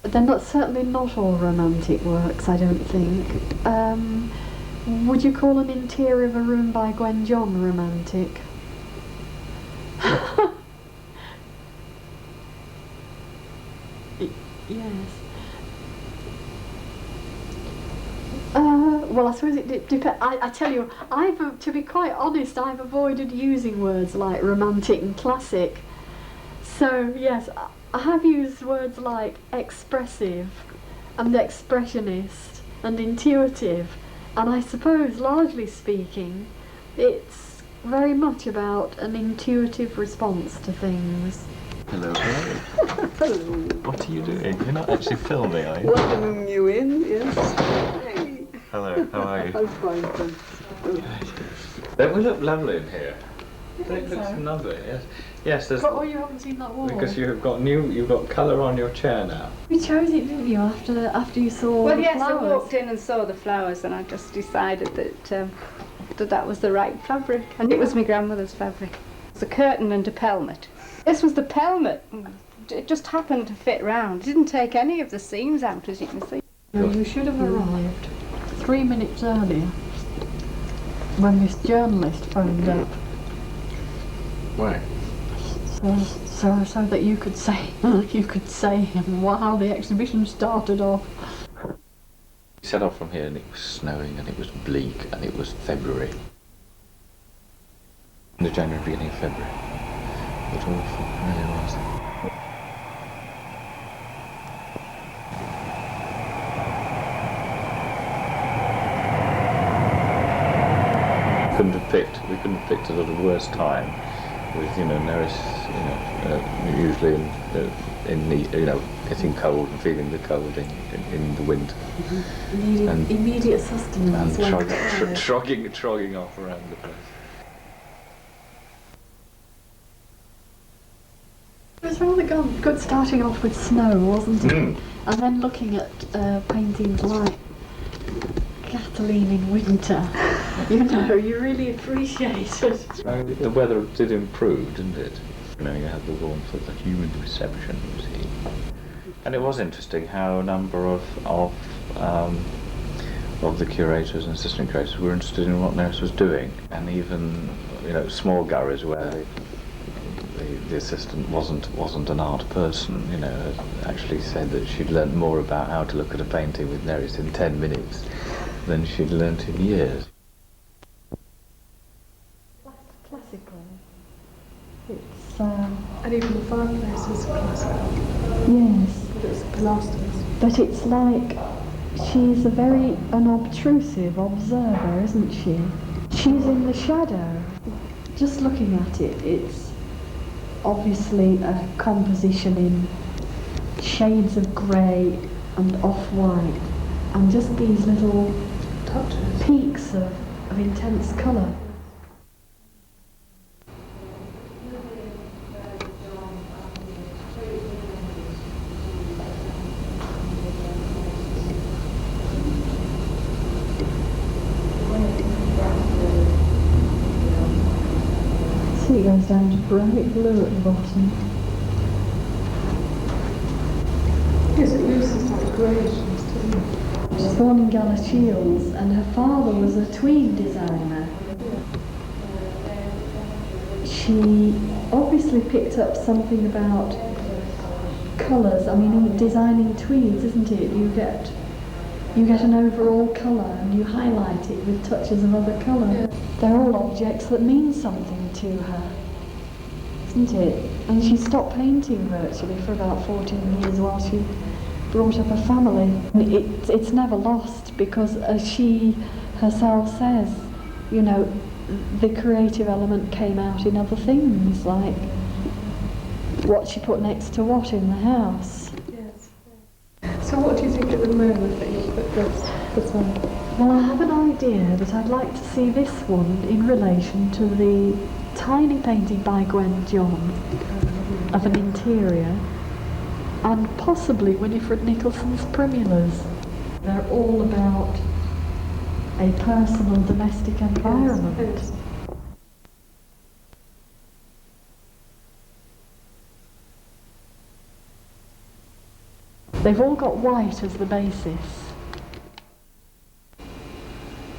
But they're not, certainly not all romantic works, I don't think. Would you call an interior of a room by Gwen John romantic? Yes. Well, I suppose it depends. I tell you, to be quite honest, I've avoided using words like romantic and classic. So, yes, I have used words like expressive and expressionist and intuitive. And I suppose, largely speaking, it's very much about an intuitive response to things. Hello. Hello. What are you doing? You're not actually filming, are you? Welcoming you in, yes. Hey. Hello, how are you? I'm fine, thanks. Don't we look lovely in here? You Don't think it look so? lovely, yes. Yes, there's... Oh, you haven't seen that wall? Because you've got colour on your chair now. You chose it, didn't you, after you saw Well, the yes, flowers? I walked in and saw the flowers and I just decided that that was the right fabric. And it was my grandmother's fabric. It was a curtain and a pelmet. This was the pelmet. It just happened to fit round. It didn't take any of the seams out, as you can see. No, you should have arrived 3 minutes earlier when this journalist phoned up. Why? So that you could say wow, the exhibition started off. We set off from here and it was snowing and it was bleak and it was February. End of January, beginning of February. What awful, it really was. We couldn't have picked a lot of worse time with, Nerys, usually in the, getting cold and feeling the cold in the winter. Needed And immediate sustenance. And trogging off around the place. It was rather good starting off with snow, wasn't it? And then looking at paintings like Kathleen in winter. You really appreciate it. The weather did improve, didn't it? You had the warmth of the human reception, you see. And it was interesting how a number of the curators and assistant curators were interested in what Nerys was doing, and even small galleries where the assistant wasn't an art person, actually said that she'd learned more about how to look at a painting with Nerys in 10 minutes than she'd learnt in years. Classical. It's And even the fireplace was classical. yes. It was pilasters. But it's like she's a very unobtrusive observer, isn't she? She's in the shadow. Just looking at it, it's obviously a composition in shades of grey and off-white, and just these little Touches. peaks of intense colour. See, it goes down to bright blue at the bottom. Yes, it uses like gradations too. She's born in Galashiels, and her father was a tweed designer. She obviously picked up something about colours. I mean, in designing tweeds, isn't it? You get an overall colour and you highlight it with touches of other colour. Yeah. They're all objects that mean something to her, isn't it? And she stopped painting virtually for about 14 years while she brought up a family. And it's never lost because, as she herself says, the creative element came out in other things, like what she put next to what in the house. Yes. So what do you think at the moment that you put this one? Well, I have an idea that I'd like to see this one in relation to the tiny painting by Gwen John of an interior, and possibly Winifred Nicholson's Primulas. They're all about a personal domestic environment. Yes. They've all got white as the basis.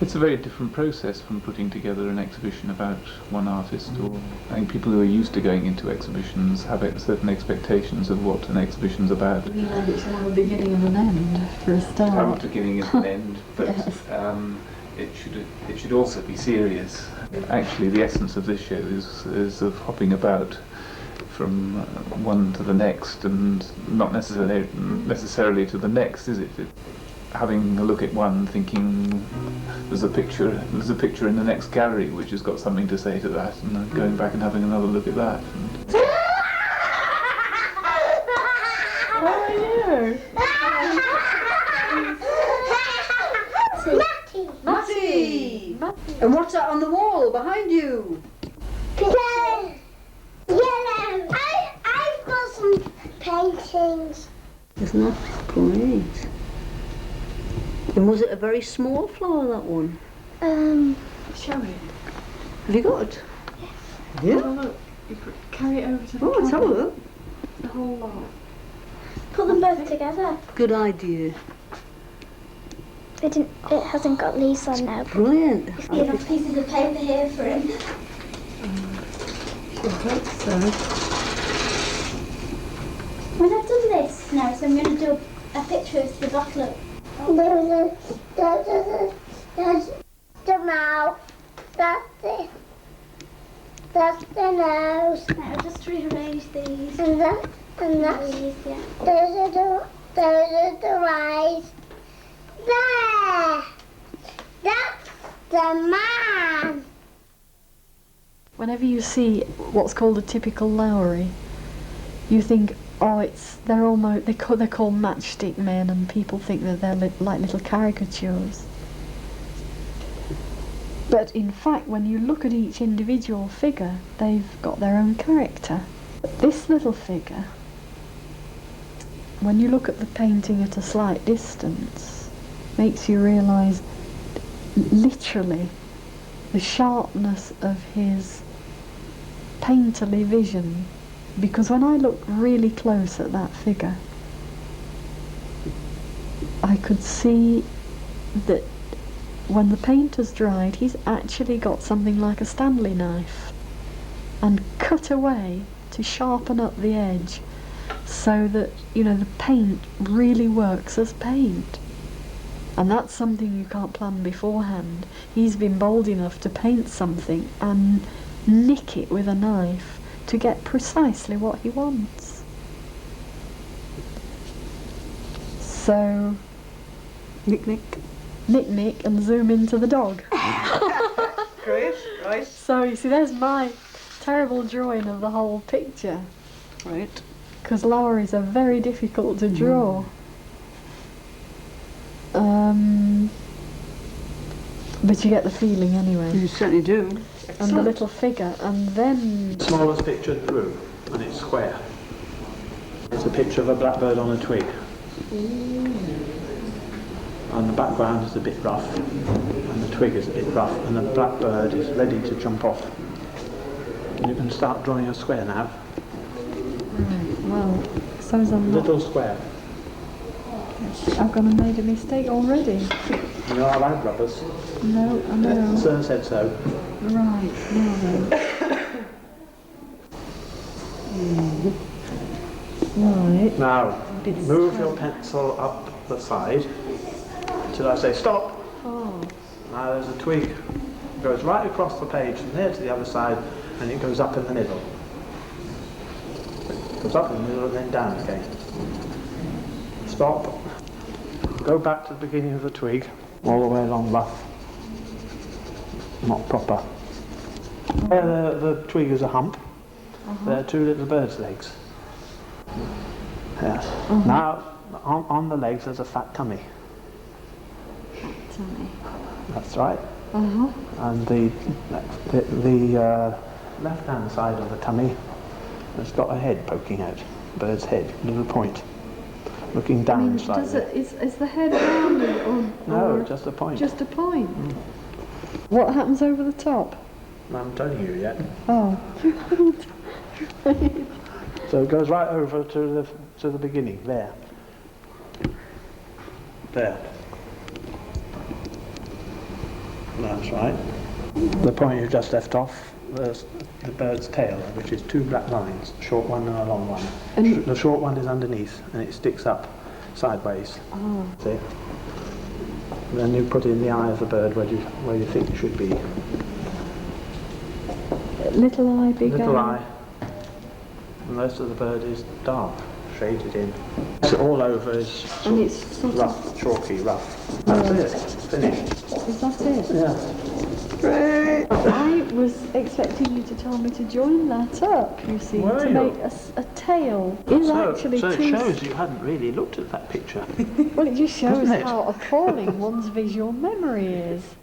It's a very different process from putting together an exhibition about one artist, or I think people who are used to going into exhibitions have certain expectations of what an exhibition's about. You know, it should have a beginning and an end for a start. Have a beginning and an end, but Yes. it should also be serious. Actually, the essence of this show is of hopping about from one to the next, and not necessarily to the next, is it? Having a look at one, thinking there's a picture in the next gallery which has got something to say to that, and then going back and having another look at that. How are you? Matty! And what's that on the wall behind you? Yellow. I've got some paintings. Isn't that great? And was it a very small flower, that one? Show it. Have you got it? Yeah. Have a look. You carry it over to the Let's have a camera. look. The whole lot. Put them both together. Good idea. It hasn't got leaves on now. Brilliant. Enough pieces of paper here for him. I hope so. When I've done this now, so I'm going to do a picture of the bottle. There's the mouth. That's it. That's the nose. Now just rearrange these. And that's these, yeah. Those are the eyes. There. That's the man. Whenever you see what's called a typical Lowry, you think, oh, they're called matchstick men, and people think that they're like little caricatures. But in fact, when you look at each individual figure, they've got their own character. This little figure, when you look at the painting at a slight distance, makes you realise literally the sharpness of his painterly vision. Because when I looked really close at that figure, I could see that when the paint has dried, he's actually got something like a Stanley knife and cut away to sharpen up the edge so that, you know, the paint really works as paint. And that's something you can't plan beforehand. He's been bold enough to paint something and nick it with a knife to get precisely what he wants. So, Nick. nick and zoom into the dog. Great, right. So you see, there's my terrible drawing of the whole picture, Right. because Lowrys are very difficult to draw. But you get the feeling anyway. You certainly do. And the little figure, and then Smallest picture in the room, and it's square. It's a picture of a blackbird on a twig. And the background is a bit rough, and the twig is a bit rough, and the blackbird is ready to jump off. And you can start drawing a square now. right, well, so's I'm not. Little square. I've gone and made a mistake already. You're not allowed rubbers. No, I know. Sir said so. Right, now then. Right. Now, Bit move square. your pencil up the side till I say stop. Oh, Now there's a twig. It goes right across the page from there to the other side, and it goes up in the middle. It goes up in the middle and then down again. Stop. Go back to the beginning of the twig, all the way along rough. Not proper. Where the twig is a hump, there are two little bird's legs. Yes. Now, on the legs there's a fat tummy. tummy. That's right. Uh-huh. And the left-hand side of the tummy has got a head poking out, bird's head, little point, looking down slightly. Does it, is the head rounded or No, just a point. just a point? What happens over the top? I haven't told you yet. Oh. So it goes right over to the beginning there. There. That's right. The point you just left off, the bird's tail, which is 2 black lines, a short one and a long one. And The short one is underneath and it sticks up sideways. oh, See? Then you put in the eye of the bird where you think it should be. Little eye, big Little eye. And the rest of the bird is dark, shaded in. So all over is And it's sort of, rough, chalky, rough. That's it. Finished. is that it? Yeah. I was expecting you to tell me to join that up, you see, Were to you? make a tail. Is actually so it too... shows you hadn't really looked at that picture. Well, it just shows Doesn't it? how appalling one's visual memory is.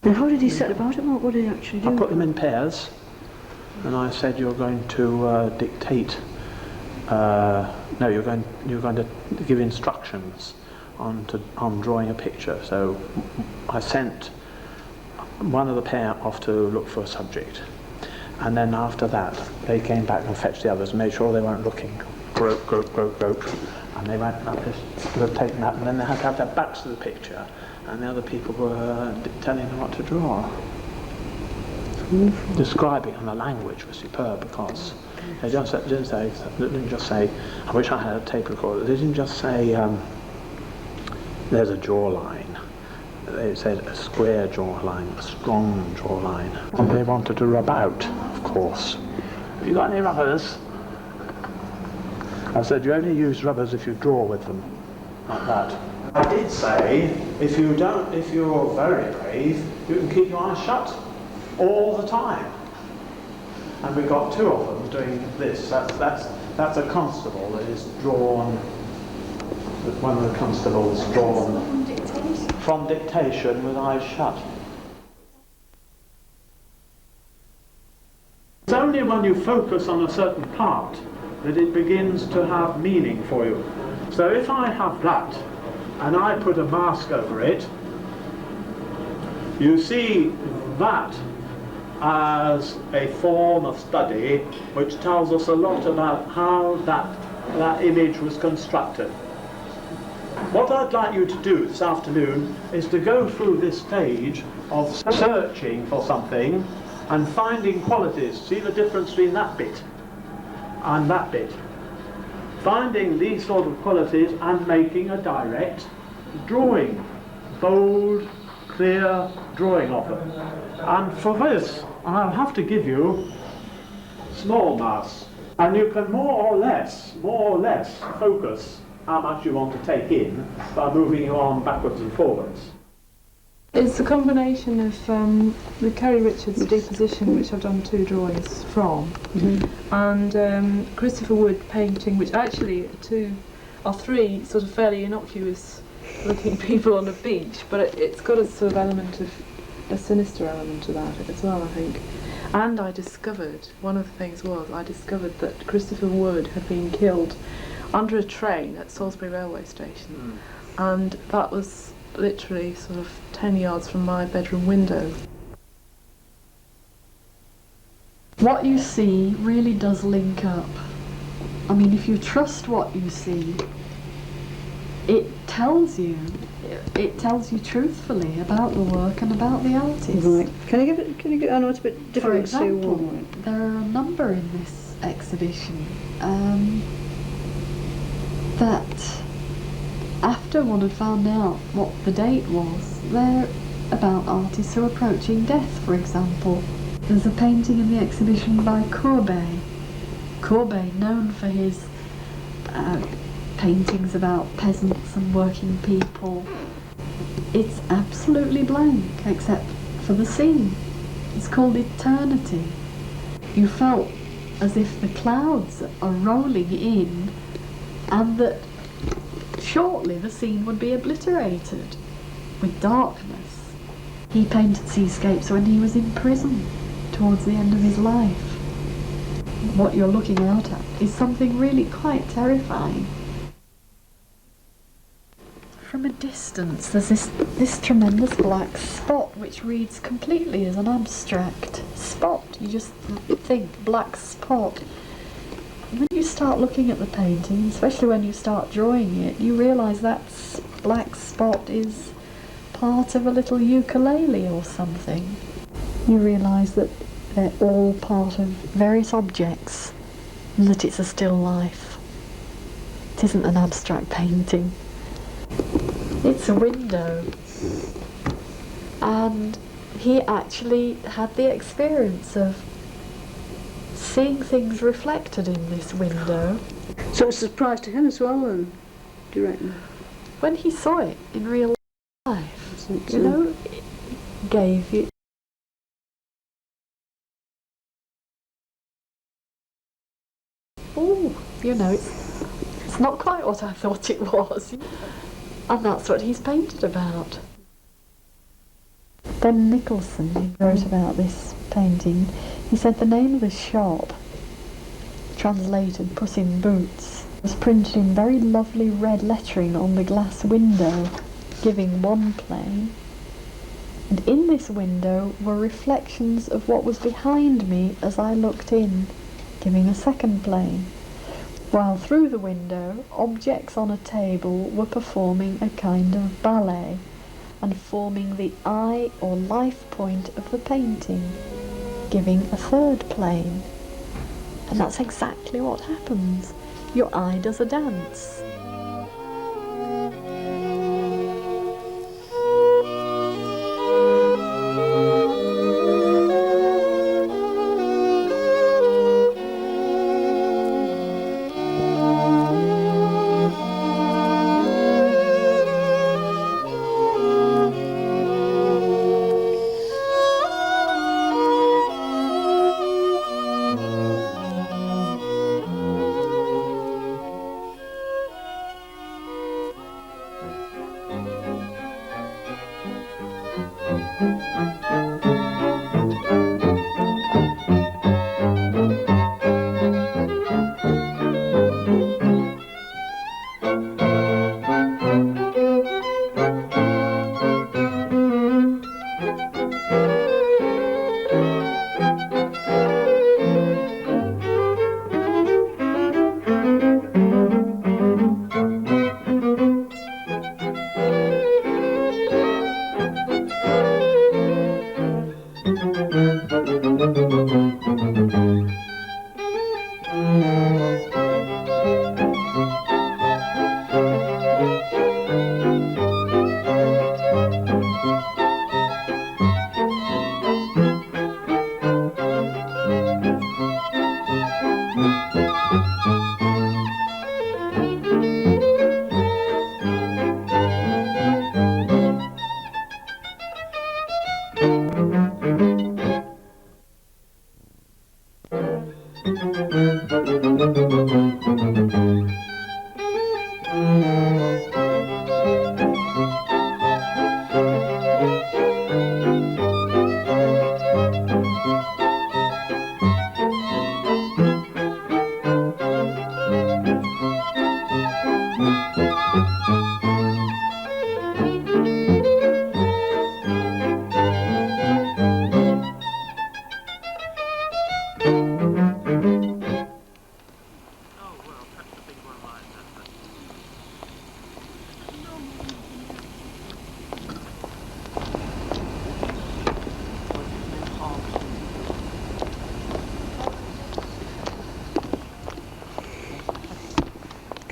And how did he set about it? What did he actually do? I put them in pairs, and I said you're going to dictate. No, you're going to give instructions on drawing a picture. So I sent one of the pair off to look for a subject, and then after that they came back and fetched the others, made sure they weren't looking. Grope, grope, grope, grope, and they went like this, would have taken that, and then they had to have their backs to the picture, and the other people were telling them what to draw. Describing, and the language was superb because they didn't just say, I wish I had a tape recorder. They didn't just say, there's a jawline. They said a square jawline, a strong jawline. And they wanted to rub out, of course. Have you got any rubbers? I said, you only use rubbers if you draw with them, like that. I did say, if you're very brave, you can keep your eyes shut all the time. And we've got 2 of them doing this. That's a constable that is drawn. One of the constables drawn from dictation with eyes shut. It's only when you focus on a certain part that it begins to have meaning for you. So if I have that and I put a mask over it, you see that as a form of study which tells us a lot about how that image was constructed. What I'd like you to do this afternoon is to go through this stage of searching for something and finding qualities. See the difference between that bit and that bit. Finding these sort of qualities and making a direct drawing. Bold, clear drawing of them. And for this, I'll have to give you small masks. And you can more or less focus how much you want to take in by moving your arm backwards and forwards. it's a combination of the Kerry Richards deposition, which I've done 2 drawings from, and Christopher Wood painting, which actually are 3 sort of fairly innocuous looking people on a beach, but it's got a sort of element of a sinister element about it as well, I think. And I discovered, one of the things was, I discovered that Christopher Wood had been killed under a train at Salisbury railway station, and that was literally sort of 10 yards from my bedroom window. What you see really does link up. I mean, if you trust what you see, it tells you truthfully about the work and about the artist. Right. Can you give, I know it's a bit different. For example, there are a number in this exhibition that, after one had found out what the date was, they're about artists who are approaching death, for example. There's a painting in the exhibition by Courbet. Courbet, known for his paintings about peasants and working people. It's absolutely blank, except for the scene. It's called Eternity. You felt as if the clouds are rolling in, and that shortly the scene would be obliterated with darkness. He painted seascapes when he was in prison towards the end of his life. What you're looking out at is something really quite terrifying. From a distance there's this tremendous black spot which reads completely as an abstract spot. You just think black spot. When you start looking at the painting, especially when you start drawing it, you realise that's black spot is part of a little ukulele or something. You realise that they're all part of various objects and that it's a still life. It isn't an abstract painting. It's a window. And he actually had the experience of seeing things reflected in this window. So it's a surprise to him as well, then, do you reckon? When he saw it in real life, you know, it gave you... Oh, you know, it's not quite what I thought it was. And that's what he's painted about. Ben Nicholson, who wrote about this painting, he said the name of the shop, translated Puss in Boots, was printed in very lovely red lettering on the glass window, giving one plane. And in this window were reflections of what was behind me as I looked in, giving a second plane. While through the window, objects on a table were performing a kind of ballet and forming the eye or life point of the painting, giving a third plane. And that's exactly what happens. Your eye does a dance.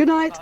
Good night.